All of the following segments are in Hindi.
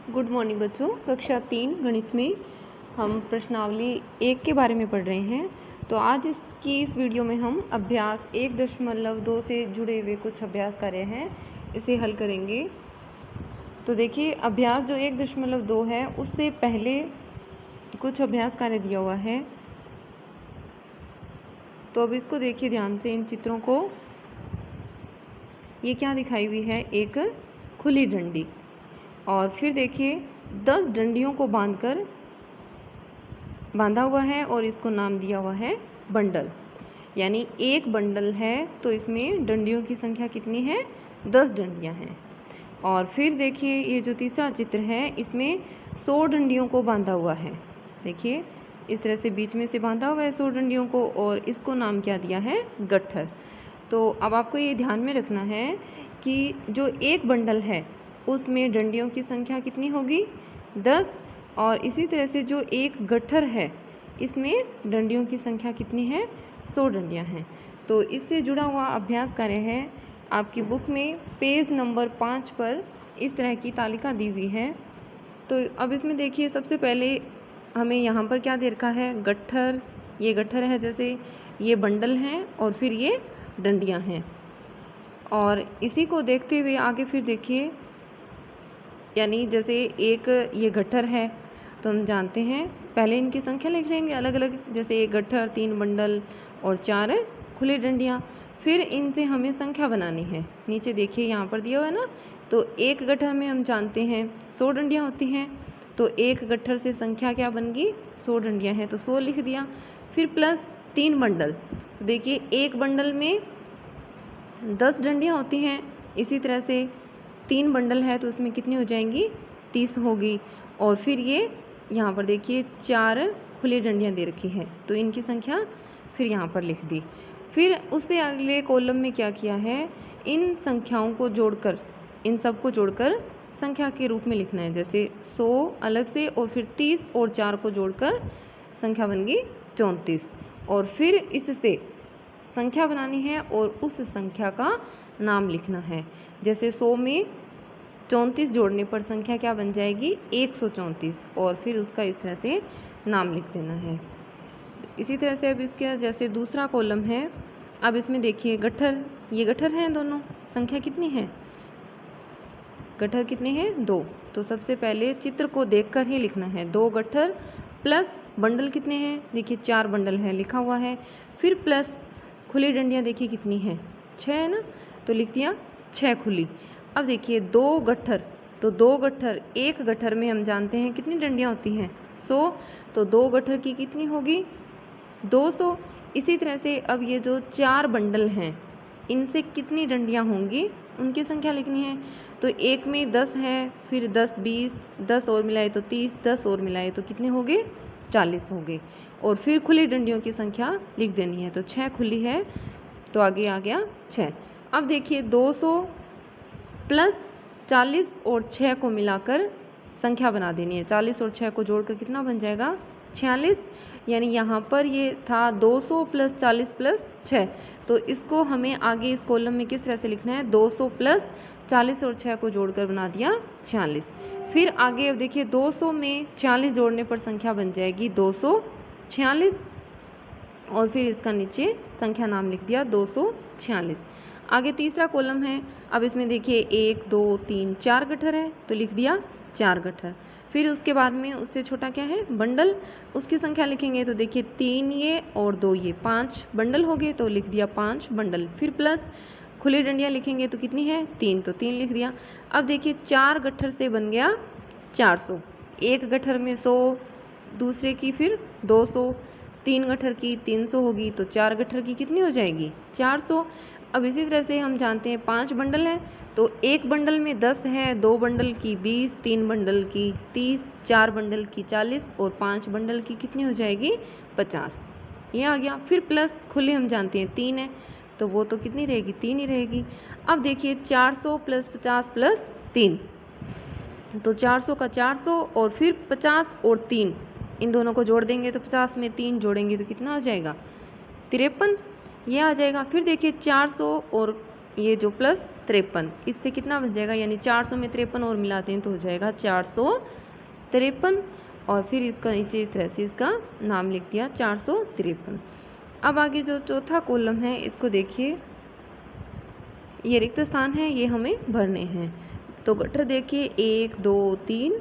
गुड मॉर्निंग बच्चों। कक्षा 3 गणित में हम प्रश्नावली 1 के बारे में पढ़ रहे हैं। तो आज इस वीडियो में हम अभ्यास 1.2 से जुड़े हुए कुछ अभ्यास कार्य हैं, इसे हल करेंगे। तो देखिए, अभ्यास जो 1.2 है उससे पहले कुछ अभ्यास कार्य दिया हुआ है। तो अब इसको देखिए ध्यान से, इन चित्रों को। ये क्या दिखाई हुई है? एक खुली डंडी, और फिर देखिए 10 डंडियों को बांधा हुआ है और इसको नाम दिया हुआ है बंडल। यानी एक बंडल है तो इसमें डंडियों की संख्या कितनी है? 10 डंडियां हैं। और फिर देखिए ये जो तीसरा चित्र है, इसमें 100 डंडियों को बांधा हुआ है। देखिए इस तरह से बीच में से बांधा हुआ है 100 डंडियों को, और इसको नाम क्या दिया है? गट्ठर। तो अब आपको ये ध्यान में रखना है कि जो एक बंडल है उसमें डंडियों की संख्या कितनी होगी? 10। और इसी तरह से जो एक गट्ठर है इसमें डंडियों की संख्या कितनी है? 100 डंडियां हैं। तो इससे जुड़ा हुआ अभ्यास कार्य है आपकी बुक में पेज नंबर 5 पर इस तरह की तालिका दी हुई है। तो अब इसमें देखिए, सबसे पहले हमें यहाँ पर क्या दे रखा है? गट्ठर। ये गट्ठर है, जैसे ये बंडल हैं और फिर ये डंडियाँ हैं। और इसी को देखते हुए आगे फिर देखिए, यानी जैसे एक ये गट्ठर है तो हम जानते हैं, पहले इनकी संख्या लिख लेंगे अलग अलग, जैसे एक गट्ठर, 3 बंडल और 4 खुली डंडियाँ। फिर इनसे हमें संख्या बनानी है। नीचे देखिए यहाँ पर दिया हुआ है ना, तो एक गट्ठर में हम जानते हैं 100 डंडियाँ होती हैं। तो एक गट्ठर से संख्या क्या बन गई? 100 डंडियाँ हैं तो 100 लिख दिया। फिर प्लस 3 बंडल। तो देखिए एक बंडल में 10 डंडियाँ होती हैं, इसी तरह से 3 बंडल है तो उसमें कितनी हो जाएंगी? 30 होगी। और फिर ये यहाँ पर देखिए 4 खुली डंडियाँ दे रखी है, तो इनकी संख्या फिर यहाँ पर लिख दी। फिर उससे अगले कॉलम में क्या किया है? इन संख्याओं को जोड़कर, इन सब को जोड़कर संख्या के रूप में लिखना है। जैसे 100 अलग से और फिर 30 और 4 को जोड़कर संख्या बन गई 34। और फिर इससे संख्या बनानी है और उस संख्या का नाम लिखना है। जैसे 100 में 34 जोड़ने पर संख्या क्या बन जाएगी? 134। और फिर उसका इस तरह से नाम लिख देना है। इसी तरह से अब इसका जैसे दूसरा कॉलम है, अब इसमें देखिए गट्ठर, ये गट्ठर हैं दोनों, संख्या कितनी है? गट्ठर कितने हैं? 2। तो सबसे पहले चित्र को देखकर ही लिखना है। 2 गट्ठर प्लस बंडल कितने हैं? देखिए 4 बंडल है लिखा हुआ है। फिर प्लस खुली डंडियाँ देखिए कितनी है? 6 है ना, तो लिख दिया 6 खुली। अब देखिए 2 गट्ठर, तो 2 गट्ठर, एक गट्ठर में हम जानते हैं कितनी डंडियाँ होती हैं? 100। तो 2 गट्ठर की कितनी होगी? 200। इसी तरह से अब ये जो 4 बंडल हैं इनसे कितनी डंडियाँ होंगी, उनकी संख्या लिखनी है। तो एक में 10 है, फिर 10 20, 10 और मिलाए तो 30, 10 और मिलाए तो कितने हो गए? 40 हो गए। और फिर खुली डंडियों की संख्या लिख देनी है। तो 6 खुली है तो आगे आ गया 6। अब देखिए 200 प्लस 40 और 6 को मिलाकर संख्या बना देनी है। 40 और 6 को जोड़कर कितना बन जाएगा? 46। यानी यहाँ पर ये था 200 प्लस 40 प्लस 6। तो इसको हमें आगे इस कॉलम में किस तरह से लिखना है? 200 प्लस 40 और 6 को जोड़कर बना दिया 46। फिर आगे अब देखिए 200 में 46 जोड़ने पर संख्या बन जाएगी 246। और फिर इसका नीचे संख्या नाम लिख दिया 246। आगे तीसरा कॉलम है, अब इसमें देखिए 1 2 3 4 गट्ठर है तो लिख दिया 4 गट्ठर। फिर उसके बाद में उससे छोटा क्या है? बंडल। उसकी संख्या लिखेंगे तो देखिए 3 ये और 2 ये 5 बंडल हो गए तो लिख दिया 5 बंडल। फिर प्लस खुली डंडियाँ लिखेंगे तो कितनी है? 3, तो 3 लिख दिया। अब देखिए 4 गट्ठर से बन गया 400। एक गट्ठर में 100, दूसरे की फिर 200, 3 गट्ठर की 300 होगी, तो 4 गट्ठर की कितनी हो जाएगी? 400। अब इसी तरह से हम जानते हैं 5 बंडल हैं, तो एक बंडल में 10 है, 2 बंडल की 20, 3 बंडल की 30, 4 बंडल की 40 और 5 बंडल की कितनी हो जाएगी? 50। ये आ गया। फिर प्लस खुली हम जानते हैं 3 है, तो वो तो कितनी रहेगी? 3 ही रहेगी। अब देखिए 400 प्लस 50 प्लस 3, तो 400 का 400 और फिर 50 और 3, इन दोनों को जोड़ देंगे तो 50 में 3 जोड़ेंगे तो कितना हो जाएगा? 53। ये आ जाएगा। फिर देखिए 400 और ये जो प्लस 453। इससे कितना बन जाएगा, यानी 400 में 53 और मिलाते हैं तो हो जाएगा 453। और फिर इसका नीचे इस तरह से इसका नाम लिख दिया 453। अब आगे जो चौथा कॉलम है इसको देखिए, ये रिक्त स्थान है, ये हमें भरने हैं। तो गट्ठर देखिए 1 2 3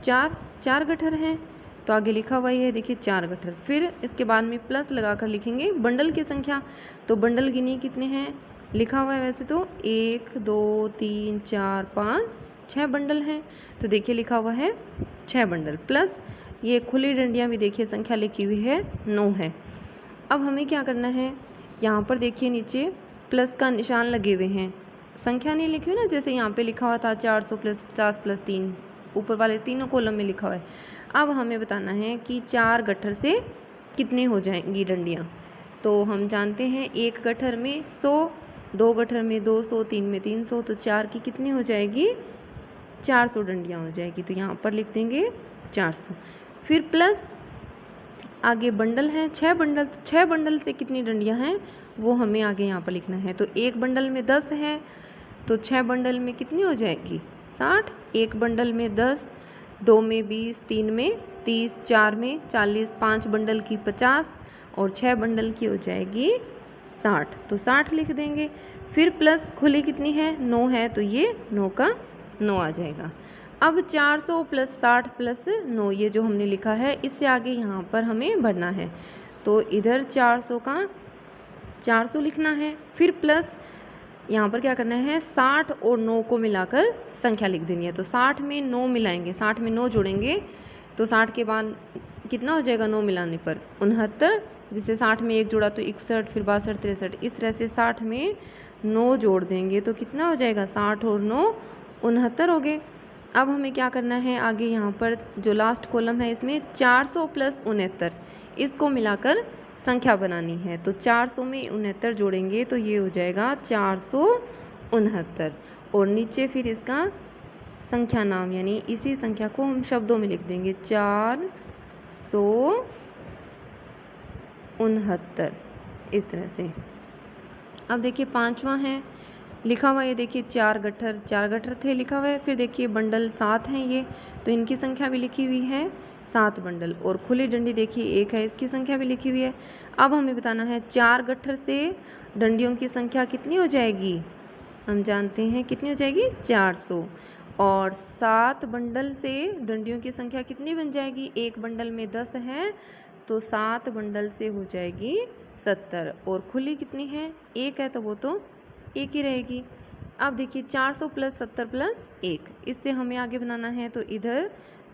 4, 4 गट्ठर हैं। तो आगे लिखा हुआ है देखिए 4 गट्ठर। फिर इसके बाद में प्लस लगाकर लिखेंगे बंडल की संख्या। तो बंडल गिनिए कितने हैं, लिखा हुआ है वैसे तो 1 2 3 4 5 6 बंडल हैं। तो देखिए लिखा हुआ है 6 बंडल, प्लस ये खुली डंडियाँ भी देखिए संख्या लिखी हुई है 9 है। अब हमें क्या करना है, यहाँ पर देखिए नीचे प्लस का निशान लगे हुए हैं, संख्या नहीं लिखी हुई ना, जैसे यहाँ पे लिखा हुआ था 400 प्लस 50 प्लस 3, ऊपर वाले तीनों कॉलम में लिखा हुआ है। अब हमें बताना है कि 4 गट्ठर से कितने हो जाएंगी डंडियाँ। तो हम जानते हैं एक गट्ठर में 100, 2 गट्ठर में 200, 3 में 300, तो 4 की कितनी हो जाएगी, 400 डंडियाँ हो जाएगी। तो यहाँ पर लिख देंगे 400। फिर प्लस आगे बंडल हैं 6 बंडल, तो 6 बंडल से कितनी डंडियाँ हैं वो हमें आगे यहाँ पर लिखना है। तो एक बंडल में 10 है, तो 6 बंडल में कितनी हो जाएगी 60, एक बंडल में 10, 2 में 20, 3 में 30, 4 में 40, 5 बंडल की 50 और 6 बंडल की हो जाएगी 60। तो 60 लिख देंगे। फिर प्लस खुली कितनी है 9 है, तो ये 9 का 9 आ जाएगा। अब 400 प्लस 60 प्लस 9, ये जो हमने लिखा है इससे आगे यहाँ पर हमें भरना है। तो इधर 400 का 400 लिखना है। फिर प्लस यहाँ पर क्या करना है, 60 और 9 को मिलाकर संख्या लिख देनी है। तो 60 में 9 मिलाएंगे, 60 में 9 जोड़ेंगे, तो 60 के बाद कितना हो जाएगा 9 मिलाने पर 69। जिससे 60 में 1 जोड़ा तो 61, फिर 62, 63, इस तरह से 60 में 9 जोड़ देंगे तो कितना हो जाएगा 60 और 9 69 हो गए। अब हमें क्या करना है, आगे यहाँ पर जो लास्ट कॉलम है इसमें 400 प्लस 69 इसको मिलाकर संख्या बनानी है। तो 400 में 69 जोड़ेंगे तो ये हो जाएगा 469। और नीचे फिर इसका संख्या नाम, यानी इसी संख्या को हम शब्दों में लिख देंगे 469, इस तरह से। अब देखिए पांचवा है लिखा हुआ है, देखिए 4 गट्ठर, 4 गट्ठर थे लिखा हुआ है। फिर देखिए बंडल 7 हैं ये, तो इनकी संख्या भी लिखी हुई है 7 बंडल। और खुली डंडी देखिए 1 है, इसकी संख्या भी लिखी हुई है। अब हमें बताना है 4 गट्ठर से डंडियों की संख्या कितनी हो जाएगी, हम जानते हैं कितनी हो जाएगी 400। और 7 बंडल से डंडियों की संख्या कितनी बन जाएगी, एक बंडल में 10 है तो 7 बंडल से हो जाएगी 70। और खुली कितनी है 1 है, तो वो तो 1 ही रहेगी। अब देखिए 400 प्लस 70 प्लस 1, इससे हमें आगे बनाना है। तो इधर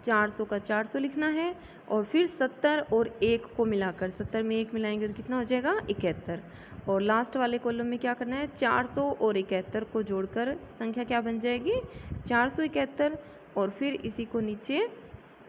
400 का 400 लिखना है और फिर 70 और 1 को मिलाकर, 70 में 1 मिलाएंगे तो कितना हो जाएगा 71। और लास्ट वाले कॉलम में क्या करना है, 400 और 71 को जोड़कर संख्या क्या बन जाएगी 471। और फिर इसी को नीचे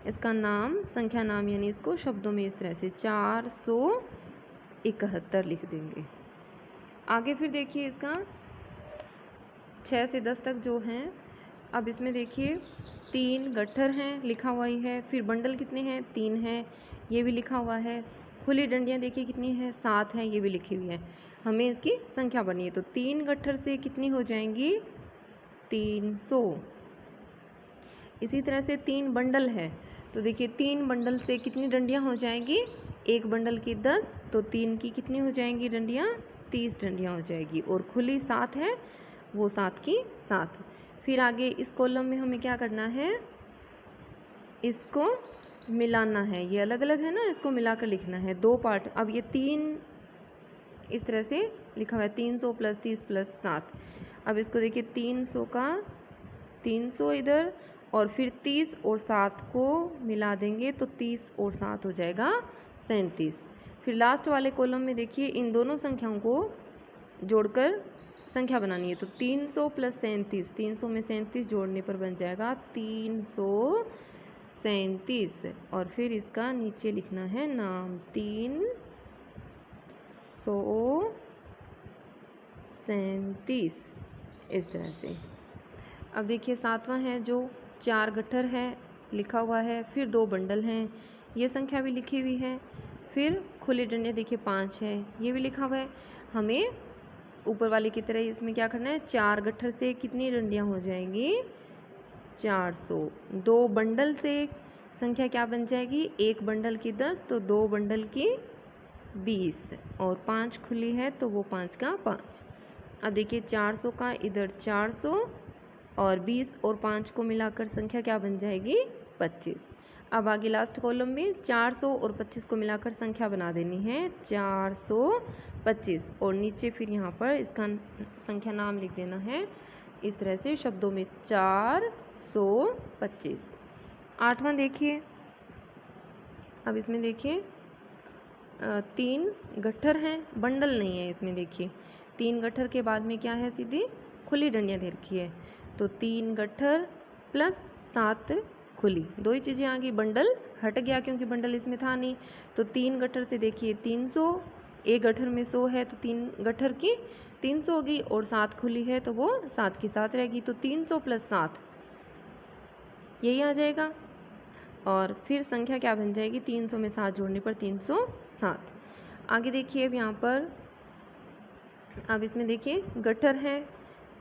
इसका नाम, संख्या नाम, यानी इसको शब्दों में इस तरह से 471 लिख देंगे। आगे फिर देखिए इसका 6 से 10 तक जो हैं, अब इसमें देखिए 3 गट्ठर हैं लिखा हुआ ही है। फिर बंडल कितने हैं 3 हैं, ये भी लिखा हुआ है। खुली डंडियाँ देखिए कितनी है 7 है, ये भी लिखी हुई है। हमें इसकी संख्या बनी है। तो 3 गट्ठर से कितनी हो जाएंगी 300। इसी तरह से 3 बंडल है, तो देखिए 3 बंडल से कितनी डंडियाँ हो जाएंगी, एक बंडल की 10, तो 3 की कितनी हो जाएंगी डंडियाँ 30 डंडियाँ हो जाएगी। और खुली 7 है, वो 7 की 7। फिर आगे इस कॉलम में हमें क्या करना है, इसको मिलाना है। ये अलग अलग है ना, इसको मिलाकर लिखना है 2 पार्ट। अब ये 3 इस तरह से लिखा हुआ है 300 प्लस 30 प्लस 7। अब इसको देखिए 300 का 300 इधर, और फिर 30 और 7 को मिला देंगे तो 30 और 7 हो जाएगा 37। फिर लास्ट वाले कॉलम में देखिए इन दोनों संख्याओं को जोड़कर संख्या बनानी है। तो 300 प्लस 37, 300 में 37 जोड़ने पर बन जाएगा 337। और फिर इसका नीचे लिखना है नाम 337, इस तरह से। अब देखिए 7वां है जो 4 गट्ठर है लिखा हुआ है, फिर 2 बंडल हैं, ये संख्या भी लिखी हुई है। फिर खुले डंडे देखिए 5 है, ये भी लिखा हुआ है। हमें ऊपर वाले की तरह इसमें क्या करना है, 4 गट्ठर से कितनी डंडियाँ हो जाएंगी, 400। 2 बंडल से संख्या क्या बन जाएगी, 1 बंडल की 10 तो 2 बंडल की 20 और 5 खुली है तो वो 5 का 5। अब देखिए 400 का इधर 400 और 20 और 5 को मिलाकर संख्या क्या बन जाएगी, 25। अब आगे लास्ट कॉलम में 400 और 25 को मिलाकर संख्या बना देनी है 425 और नीचे फिर यहाँ पर इसका संख्या नाम लिख देना है इस तरह से शब्दों में 425। 8वां देखिए, अब इसमें देखिए 3 गट्ठर हैं, बंडल नहीं है इसमें। देखिए 3 गट्ठर के बाद में क्या है, सीधी खुली डंडियाँ दे रखी है तो 3 गट्ठर प्लस 7 खुली, 2 ही चीज़ें आ गई, बंडल हट गया क्योंकि बंडल इसमें था नहीं। तो 3 गट्ठर से देखिए 300, एक गट्ठर में 100 है तो 3 गट्ठर की 300 हो गई और 7 खुली है तो वो 7 की 7 रहेगी, तो 300 प्लस 7 यही आ जाएगा। और फिर संख्या क्या बन जाएगी, 300 में 7 जोड़ने पर 307। आगे देखिए अब यहाँ पर, अब इसमें देखिए गट्ठर है,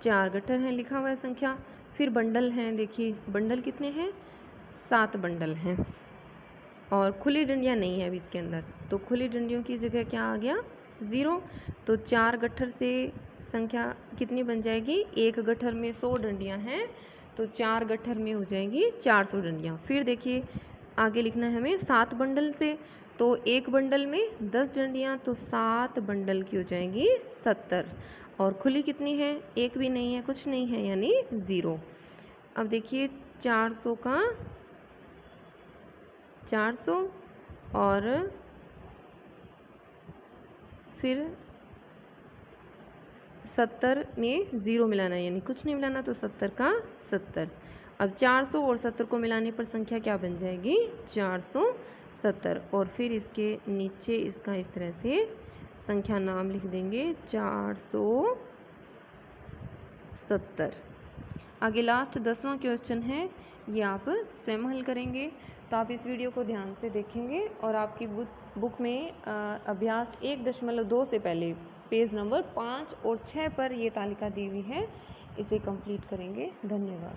4 गट्ठर हैं लिखा हुआ है संख्या, फिर बंडल हैं, देखिए बंडल कितने हैं, 7 बंडल हैं और खुली डंडियाँ नहीं है अभी इसके अंदर, तो खुली डंडियों की जगह क्या आ गया, 0। तो 4 गट्ठर से संख्या कितनी बन जाएगी, एक गट्ठर में 100 डंडियाँ हैं तो 4 गट्ठर में हो जाएगी 400 डंडियाँ। फिर देखिए आगे लिखना है हमें 7 बंडल से, तो एक बंडल में 10 डंडियाँ तो 7 बंडल की हो जाएंगी 70 और खुली कितनी है, एक भी नहीं है, कुछ नहीं है यानी 0। अब देखिए 400 का 400 और फिर 70 में 0 मिलाना है यानी कुछ नहीं मिलाना तो 70 का 70। अब 400 और 70 को मिलाने पर संख्या क्या बन जाएगी, 470 और फिर इसके नीचे इसका इस तरह से संख्या नाम लिख देंगे 470। आगे लास्ट 10वां क्वेश्चन है, ये आप स्वयं हल करेंगे। तो आप इस वीडियो को ध्यान से देखेंगे और आपकी बुक में अभ्यास 1.2 से पहले पेज नंबर 5 और 6 पर ये तालिका दी हुई है, इसे कंप्लीट करेंगे। धन्यवाद।